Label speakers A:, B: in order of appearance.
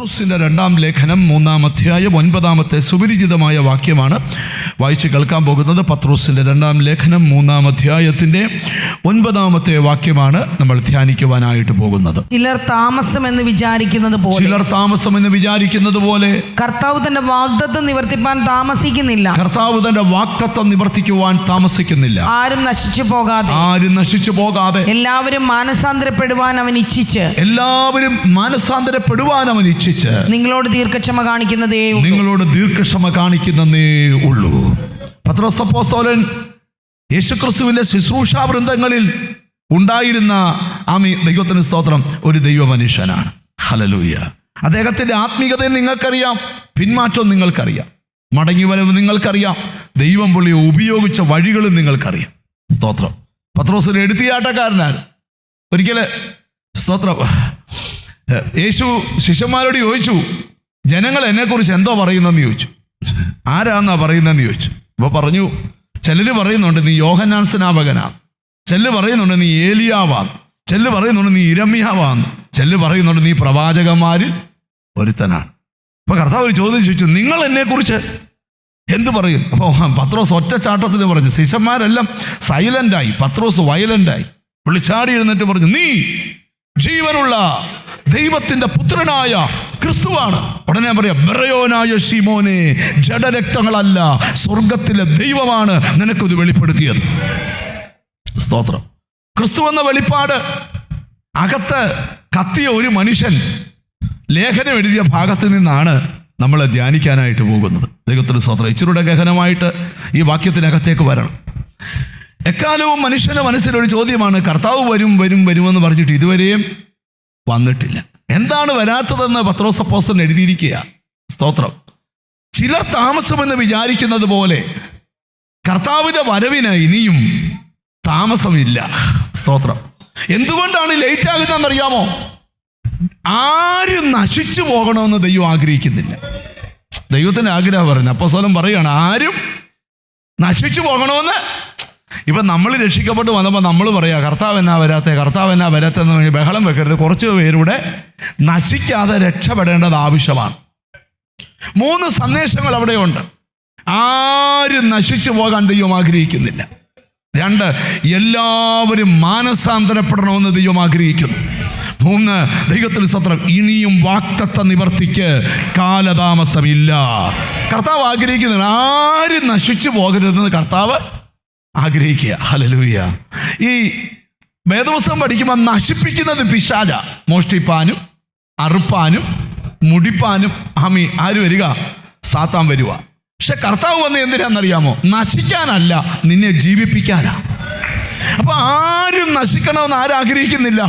A: പത്രോസിൻ്റെ 2-ാം ലേഖനം 3-ാം അധ്യായം 9-ാമത്തെ സുപരിചിതമായ വാക്യമാണ് വായിച്ച് കേൾക്കാൻ പോകുന്നത്. പത്രോസിൻ്റെ 2-ാം ലേഖനം 3-ാം അധ്യായത്തിൻ്റെ 9-ാമത്തെ വാക്യമാണ് നമ്മൾ ധ്യാനിക്കുവാനായിട്ട് പോകുന്നത്.
B: ചിലർ താമസമെന്ന് വിചാരിക്കുന്നത് പോലെ കർത്താവ് തന്റെ വാഗ്ദത്തം നിവർത്തിപ്പാൻ താമസിക്കുന്നില്ല. ആരും നശിച്ചു പോകാതെ എല്ലാവരും മാനസാന്തരപ്പെടുവാൻ അവൻ ഇച്ഛിച്ച് നിങ്ങളോട് ദീർഘക്ഷമ കാണിക്കുന്നതേ
A: ഉള്ളൂ. പത്രോസ് അപ്പോസ്തലൻ യേശുക്രിസ്തുവിന്റെ ശുശ്രൂഷാ വൃന്ദങ്ങളിൽ ഉണ്ടായിരുന്ന ദൈവത്തിന് സ്തോത്രം, ഒരു ദൈവ മനുഷ്യനാണ്. ഹല്ലേലൂയ. അദ്ദേഹത്തിന്റെ ആത്മീയതയും നിങ്ങൾക്കറിയാം, പിന്മാറ്റവും നിങ്ങൾക്കറിയാം, മടങ്ങി വരവ് നിങ്ങൾക്കറിയാം, ദൈവം പുള്ളിയെ ഉപയോഗിച്ച വഴികളും നിങ്ങൾക്കറിയാം. സ്തോത്രം. പത്രോസിന് എടുത്തിയാട്ടക്കാരനാണ്. ഒരിക്കല് സ്തോത്രം, യേശു ശിഷ്യന്മാരോട് ചോദിച്ചു, ജനങ്ങൾ എന്നെക്കുറിച്ച് എന്തോ പറയുന്നെന്ന് ചോദിച്ചു. ആരാന്നാ പറയുന്നതെന്ന് ചോദിച്ചു. അപ്പോൾ പറഞ്ഞു, ചിലര് പറയുന്നുണ്ട് നീ യോഹന്നാൻ സ്നാപകനാണ്, ചിലര് പറയുന്നുണ്ട് നീ ഏലിയാവാന്ന്, ചിലര് പറയുന്നുണ്ട് നീ ഇരമ്യാവാന്ന്, ചിലര് പറയുന്നുണ്ട് നീ പ്രവാചകന്മാരിൽ ഒരുത്തനാണ്. അപ്പോൾ കർത്താവ് ഒരു ചോദ്യം ചോദിച്ചു, നിങ്ങൾ എന്നെക്കുറിച്ച് എന്ത് പറയും? അപ്പോൾ പത്രോസ് ഒറ്റച്ചാട്ടത്തിൽ പറഞ്ഞു. ശിഷ്യന്മാരെല്ലാം സൈലൻ്റായി, പത്രോസ് വയലൻ്റായി. വിളിച്ചാടി എഴുന്നേറ്റ് പറഞ്ഞു, നീ ജീവനുള്ള ദൈവത്തിന്റെ പുത്രനായ ക്രിസ്തുവാണ്. ഉടനെ പറയാം, ബെറയോനായ ശിമോനെ, ജഡരക്തങ്ങളല്ല സ്വർഗത്തിലെ ദൈവമാണ് നിനക്കത് വെളിപ്പെടുത്തിയത്. സ്തോത്രം. ക്രിസ്തു എന്ന വെളിപ്പാട് അകത്ത് കത്തിയ ഒരു മനുഷ്യൻ ലേഖനം എഴുതിയ ഭാഗത്ത് നിന്നാണ് നമ്മൾ ധ്യാനിക്കാനായിട്ട് പോകുന്നത്. ദൈവത്തിന് സ്തോത്രം. ഇച്ചിരൂടെ ഗഹനമായിട്ട് ഈ വാക്യത്തിനകത്തേക്ക് വരണം. എക്കാലവും മനുഷ്യന്റെ മനസ്സിലൊരു ചോദ്യമാണ്, കർത്താവ് വരുമെന്ന് പറഞ്ഞിട്ട് ഇതുവരെയും വന്നിട്ടില്ല. എന്താണ് വരാത്തതെന്ന് പത്രോസ് അപ്പോസ്തലൻ എഴുതിയിരിക്കുക. സ്തോത്രം. ചിലർ താമസമെന്ന് വിചാരിക്കുന്നത് പോലെ കർത്താവിൻ്റെ വരവിന് ഇനിയും താമസമില്ല. സ്തോത്രം. എന്തുകൊണ്ടാണ് ലേറ്റ് ആകുന്നതെന്നറിയാമോ? ആരും നശിച്ചു പോകണമെന്ന് ദൈവം ആഗ്രഹിക്കുന്നില്ല. ദൈവത്തിൻ്റെ ആഗ്രഹം പറഞ്ഞു. അപ്പോസ്തലൻ പറയുകയാണ്, ആരും നശിച്ചു പോകണമെന്ന്. ഇപ്പം നമ്മൾ രക്ഷിക്കപ്പെട്ട് വന്നപ്പോൾ നമ്മൾ പറയുക, കർത്താവ് എന്നാ വരാത്തെന്ന് പറഞ്ഞ് ബഹളം വെക്കരുത്. കുറച്ച് പേരുടെ നശിക്കാതെ രക്ഷപ്പെടേണ്ടത് ആവശ്യമാണ്. 3 സന്ദേശങ്ങൾ അവിടെയുണ്ട്. ആരും നശിച്ചു പോകാൻ ദൈവം ആഗ്രഹിക്കുന്നില്ല. 2, എല്ലാവരും മാനസാന്തരപ്പെടണമെന്ന് ദൈവം ആഗ്രഹിക്കുന്നു. 3, ദൈവത്തിന് സ്തോത്രം, ഇനിയും വാഗ്ദത്ത നിവർത്തിക്ക് കാലതാമസമില്ല. കർത്താവ് ആഗ്രഹിക്കുന്നില്ല, ആരും നശിച്ചു പോകരുതെന്ന് കർത്താവ് ആഗ്രഹിക്കുക. ഹല്ലേലൂയ. ഈ വേദപുസ്തകം പഠിക്കുമ്പോൾ നശിപ്പിക്കുന്നത് പിശാച. മോഷ്ടിപ്പാനും അറുപ്പാനും മുടിപ്പാനും ആര് വരിക? സാത്താൻ വരിക. പക്ഷെ കർത്താവ് വന്ന് എന്തിനാണെന്നറിയാമോ? നശിക്കാനല്ല, നിന്നെ ജീവിപ്പിക്കാനാ. അപ്പൊ ആരും നശിക്കണമെന്ന് ആരാഗ്രഹിക്കുന്നില്ല.